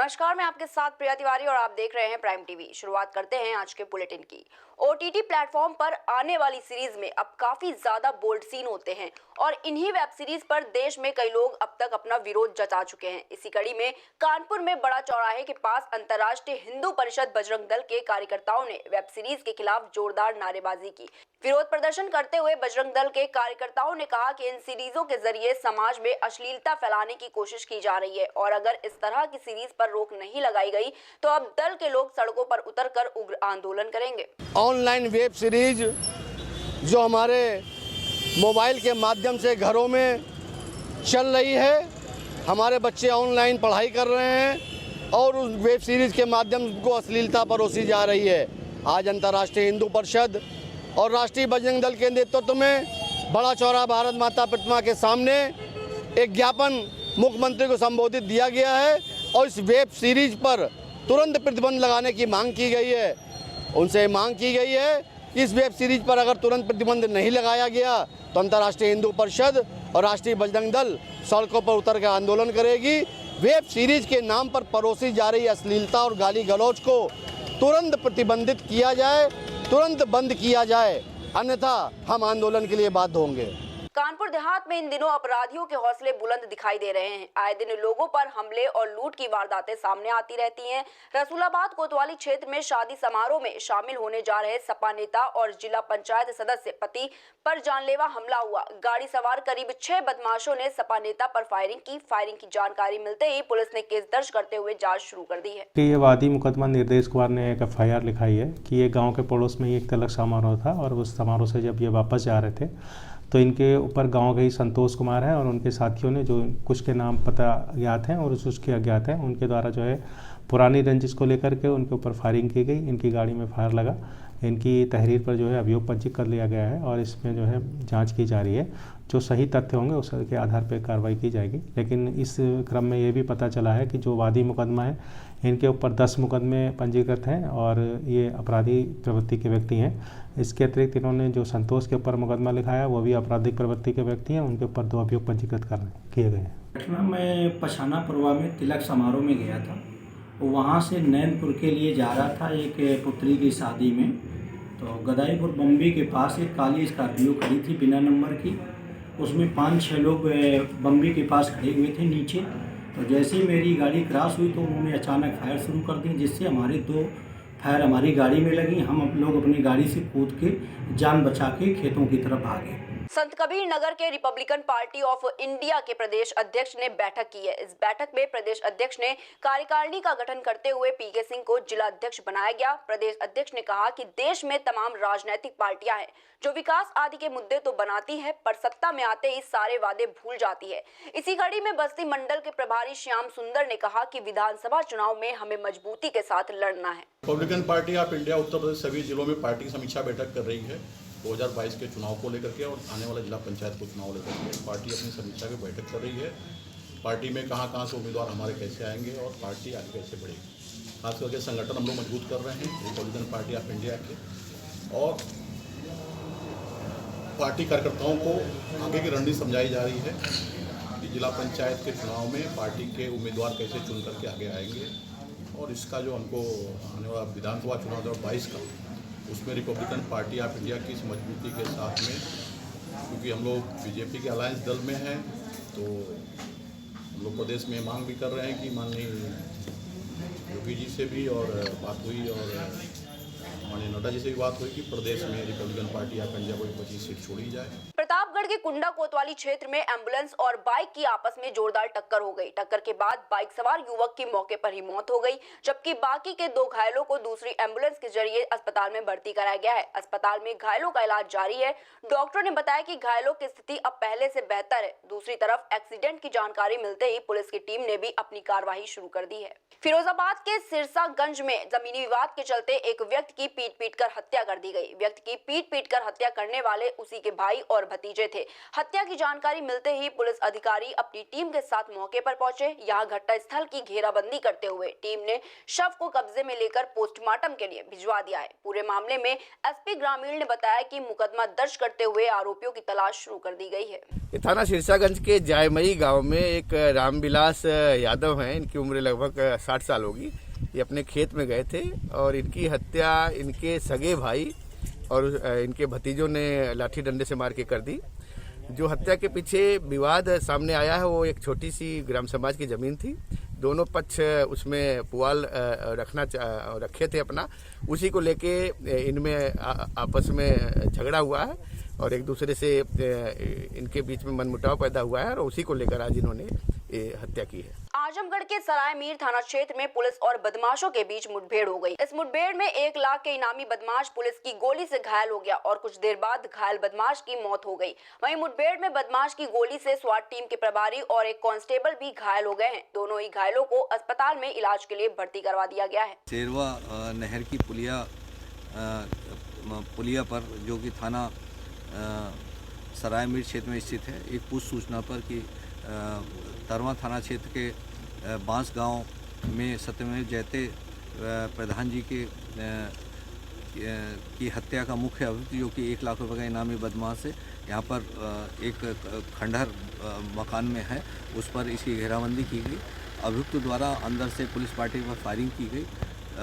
नमस्कार, मैं आपके साथ प्रिया तिवारी और आप देख रहे हैं प्राइम टीवी। शुरुआत करते हैं आज के बुलेटिन की। ओटीटी प्लेटफॉर्म पर आने वाली सीरीज में अब काफी ज्यादा बोल्ड सीन होते हैं और इन्हीं वेब सीरीज पर देश में कई लोग अब तक अपना विरोध जता चुके हैं। इसी कड़ी में कानपुर में बड़ा चौराहे के पास अंतर्राष्ट्रीय हिंदू परिषद बजरंग दल के कार्यकर्ताओं ने वेब सीरीज के खिलाफ जोरदार नारेबाजी की। विरोध प्रदर्शन करते हुए बजरंग दल के कार्यकर्ताओं ने कहा कि इन सीरीजों के जरिए समाज में अश्लीलता फैलाने की कोशिश की जा रही है और अगर इस तरह की सीरीज पर रोक नहीं लगाई गई तो अब दल के लोग सड़कों पर उतरकर उग्र आंदोलन करेंगे। ऑनलाइन वेब सीरीज जो हमारे मोबाइल के माध्यम से घरों में चल रही है, हमारे बच्चे ऑनलाइन पढ़ाई कर रहे हैं और उस वेब सीरीज के माध्यम को अश्लीलता परोसी जा रही है। आज अंतर्राष्ट्रीय हिंदू परिषद और राष्ट्रीय बजरंग दल के नेतृत्व में बड़ा चौराहा भारत माता प्रतिमा के सामने एक ज्ञापन मुख्यमंत्री को संबोधित दिया गया है और इस वेब सीरीज पर तुरंत प्रतिबंध लगाने की मांग की गई है। उनसे मांग की गई है कि इस वेब सीरीज पर अगर तुरंत प्रतिबंध नहीं लगाया गया तो अंतर्राष्ट्रीय हिंदू परिषद और राष्ट्रीय बजरंग दल सड़कों पर उतर कर आंदोलन करेगी। वेब सीरीज के नाम पर परोसी जा रही अश्लीलता और गाली गलौज को तुरंत प्रतिबंधित किया जाए, तुरंत बंद किया जाए, अन्यथा हम आंदोलन के लिए बाध्य होंगे। कानपुर देहात में इन दिनों अपराधियों के हौसले बुलंद दिखाई दे रहे हैं। आए दिन लोगों पर हमले और लूट की वारदातें सामने आती रहती हैं। रसूलाबाद कोतवाली क्षेत्र में शादी समारोह में शामिल होने जा रहे सपा नेता और जिला पंचायत सदस्य पति पर जानलेवा हमला हुआ। गाड़ी सवार करीब 6 बदमाशों ने सपा नेता पर फायरिंग की जानकारी मिलते ही पुलिस ने केस दर्ज करते हुए जाँच शुरू कर दी है। ये वादी मुकदमा निर्देश कुमार ने एक FIR लिखाई है कि ये गाँव के पड़ोस में एक तिलक समारोह था और उस समारोह से जब ये वापस जा रहे थे तो इनके ऊपर गांव के ही संतोष कुमार हैं और उनके साथियों ने, जो कुछ के नाम पता ज्ञात हैं और उसके अज्ञात हैं, उनके द्वारा जो है पुरानी रंजिश को लेकर के उनके ऊपर फायरिंग की गई। इनकी गाड़ी में फायर लगा। इनकी तहरीर पर जो है अभियोग पंजीकृत कर लिया गया है और इसमें जो है जांच की जा रही है। जो सही तथ्य होंगे उसके आधार पर कार्रवाई की जाएगी। लेकिन इस क्रम में ये भी पता चला है कि जो वादी मुकदमा है इनके ऊपर 10 मुकदमे पंजीकृत हैं और ये अपराधी प्रवृत्ति के व्यक्ति हैं। इसके अतिरिक्त इन्होंने जो संतोष के ऊपर मुकदमा लिखाया वो भी आपराधिक प्रवृत्ति के व्यक्ति हैं। उनके ऊपर 2 अभियोग पंजीकृत किए गए हैं। घटना मैं पछाना पुरवा में तिलक समारोह में गया था। वहाँ से नैनपुर के लिए जा रहा था एक पुत्री की शादी में। तो गदाईपुर बम्बी के पास एक काली स्कॉर्पियो खड़ी थी बिना नंबर की। उसमें 5-6 लोग बम्बी के पास खड़े हुए थे नीचे। तो जैसे ही मेरी गाड़ी क्रॉस हुई तो उन्होंने अचानक फायर शुरू कर दी, जिससे हमारे 2 फायर हमारी गाड़ी में लगी। हम लोग अपनी गाड़ी से कूद के जान बचा के खेतों की तरफ भागे। संत कबीर नगर के रिपब्लिकन पार्टी ऑफ इंडिया के प्रदेश अध्यक्ष ने बैठक की है। इस बैठक में प्रदेश अध्यक्ष ने कार्यकारिणी का गठन करते हुए PK सिंह को जिला अध्यक्ष बनाया गया। प्रदेश अध्यक्ष ने कहा कि देश में तमाम राजनीतिक पार्टियां हैं जो विकास आदि के मुद्दे तो बनाती है पर सत्ता में आते ही सारे वादे भूल जाती है। इसी कड़ी में बस्ती मंडल के प्रभारी श्याम सुंदर ने कहा कि विधानसभा चुनाव में हमें मजबूती के साथ लड़ना है। Republican party of India Uttar Pradesh सभी जिलों में पार्टी की समीक्षा बैठक कर रही है 2022 के चुनाव को लेकर के और आने वाला जिला पंचायत को चुनाव लेकर के पार्टी अपनी समीक्षा की बैठक कर रही है। पार्टी में कहां से उम्मीदवार हमारे कैसे आएंगे और पार्टी आगे कैसे बढ़ेगी। खास करके संगठन हम लोग मजबूत कर रहे हैं रिपब्लिकन पार्टी ऑफ इंडिया के, और पार्टी कार्यकर्ताओं को आगे की रणनीति समझाई जा रही है कि जिला पंचायत के चुनाव में पार्टी के उम्मीदवार कैसे चुन करके आगे आएंगे। और इसका जो हमको आने वाला विधानसभा चुनाव 2022 का, उसमें रिपब्लिकन पार्टी ऑफ इंडिया की इस मजबूती के साथ में, क्योंकि हम लोग बीजेपी के अलायंस दल में हैं, तो हम लोग प्रदेश में मांग भी कर रहे हैं कि माननीय योगी जी से भी और बात हुई और माननीय नड्डा जी से भी बात हुई कि प्रदेश में रिपब्लिकन पार्टी ऑफ इंडिया को 25 सीट छोड़ी जाए। प्रतापगढ़ के कुंडा कोतवाली क्षेत्र में एम्बुलेंस और बाइक की आपस में जोरदार टक्कर हो गई। टक्कर के बाद बाइक सवार युवक की मौके पर ही मौत हो गई, जबकि बाकी के 2 घायलों को दूसरी एम्बुलेंस के जरिए अस्पताल में भर्ती कराया गया है। अस्पताल में घायलों का इलाज जारी है। डॉक्टरों ने बताया कि घायलों की स्थिति अब पहले से बेहतर है। दूसरी तरफ एक्सीडेंट की जानकारी मिलते ही पुलिस की टीम ने भी अपनी कार्रवाई शुरू कर दी है। फिरोजाबाद के सिरसागंज में जमीनी विवाद के चलते एक व्यक्ति की पीट कर हत्या कर दी गई। व्यक्ति की पीट कर हत्या करने वाले उसी के भाई और भतीजे थे। हत्या की जानकारी मिलते ही पुलिस अधिकारी अपनी टीम के साथ मौके पर पहुंचे। यहां घटनास्थल की घेराबंदी करते हुए टीम ने शव को कब्जे में लेकर पोस्टमार्टम के लिए भिजवा दिया है। पूरे मामले में एसपी ग्रामीण ने बताया कि मुकदमा दर्ज करते हुए आरोपियों की तलाश शुरू कर दी गई है। थाना सिरसागंज के जायमई गांव में एक रामविलास यादव हैं। इनकी उम्र लगभग 60 साल होगी। ये अपने खेत में गए थे और इनकी हत्या इनके सगे भाई और इनके भतीजों ने लाठी डंडे से मार के कर दी। जो हत्या के पीछे विवाद सामने आया है वो एक छोटी सी ग्राम समाज की जमीन थी। दोनों पक्ष उसमें पुआल रखे थे अपना, उसी को लेके इनमें आपस में झगड़ा हुआ है और एक दूसरे से इनके बीच में मनमुटाव पैदा हुआ है और उसी को लेकर आज इन्होंने हत्या की है। आजमगढ़ के सराय मीर थाना क्षेत्र में पुलिस और बदमाशों के बीच मुठभेड़ हो गई। इस मुठभेड़ में 1 लाख के इनामी बदमाश पुलिस की गोली से घायल हो गया और कुछ देर बाद घायल बदमाश की मौत हो गई। वहीं मुठभेड़ में बदमाश की गोली से स्वाट टीम के प्रभारी और एक कांस्टेबल भी घायल हो गए हैं। दोनों ही घायलों को अस्पताल में इलाज के लिए भर्ती करवा दिया गया है। शेरवा नहर की पुलिया पर जो कि थाना सराय मीर क्षेत्र में स्थित है, एक पुष्ट सूचना पर कि तरवा थाना क्षेत्र के बांस गांव में सत्यमेव जयते प्रधान जी के की हत्या का मुख्य अभियुक्त जो कि 1 लाख रुपए का इनामी बदमाश है, यहाँ पर एक खंडहर मकान में है, उस पर इसकी घेराबंदी की गई। अभियुक्त द्वारा अंदर से पुलिस पार्टी पर फायरिंग की गई।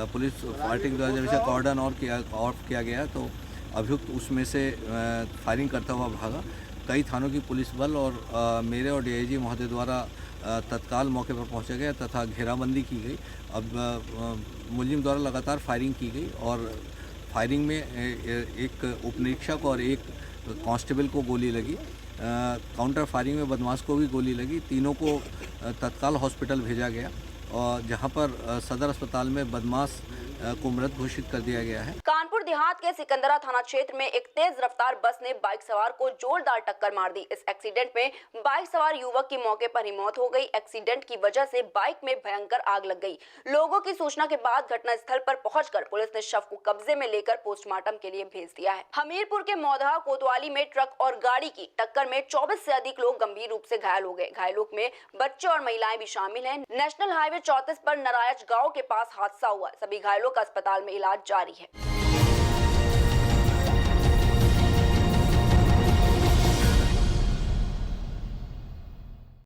पुलिस पार्टी के द्वारा जब इसे कॉर्डन ऑफ किया गया तो अभियुक्त उसमें से फायरिंग करता हुआ भागा। कई थानों की पुलिस बल और मेरे और डीआईजी महोदय द्वारा तत्काल मौके पर पहुंचा गया तथा घेराबंदी की गई। अब मुलजिम द्वारा लगातार फायरिंग की गई और फायरिंग में एक उपनिरीक्षक और एक कांस्टेबल को गोली लगी। काउंटर फायरिंग में बदमाश को भी गोली लगी। तीनों को तत्काल हॉस्पिटल भेजा गया और जहां पर सदर अस्पताल में बदमाश को मृत घोषित कर दिया गया है। कानपुर देहात के सिकंदरा थाना क्षेत्र में एक तेज रफ्तार बस ने बाइक सवार को जोरदार टक्कर मार दी। इस एक्सीडेंट में बाइक सवार युवक की मौके पर ही मौत हो गई। एक्सीडेंट की वजह से बाइक में भयंकर आग लग गई। लोगों की सूचना के बाद घटनास्थल पर पहुंचकर पुलिस ने शव को कब्जे में लेकर पोस्टमार्टम के लिए भेज दिया है। हमीरपुर के मौधा कोतवाली में ट्रक और गाड़ी की टक्कर में 24 से अधिक लोग गंभीर रूप से घायल हो गए। घायलों में बच्चे और महिलाएं भी शामिल हैं। नेशनल हाईवे 34 पर नरायच गाँव के पास हादसा हुआ। सभी घायलों का अस्पताल में इलाज जारी है।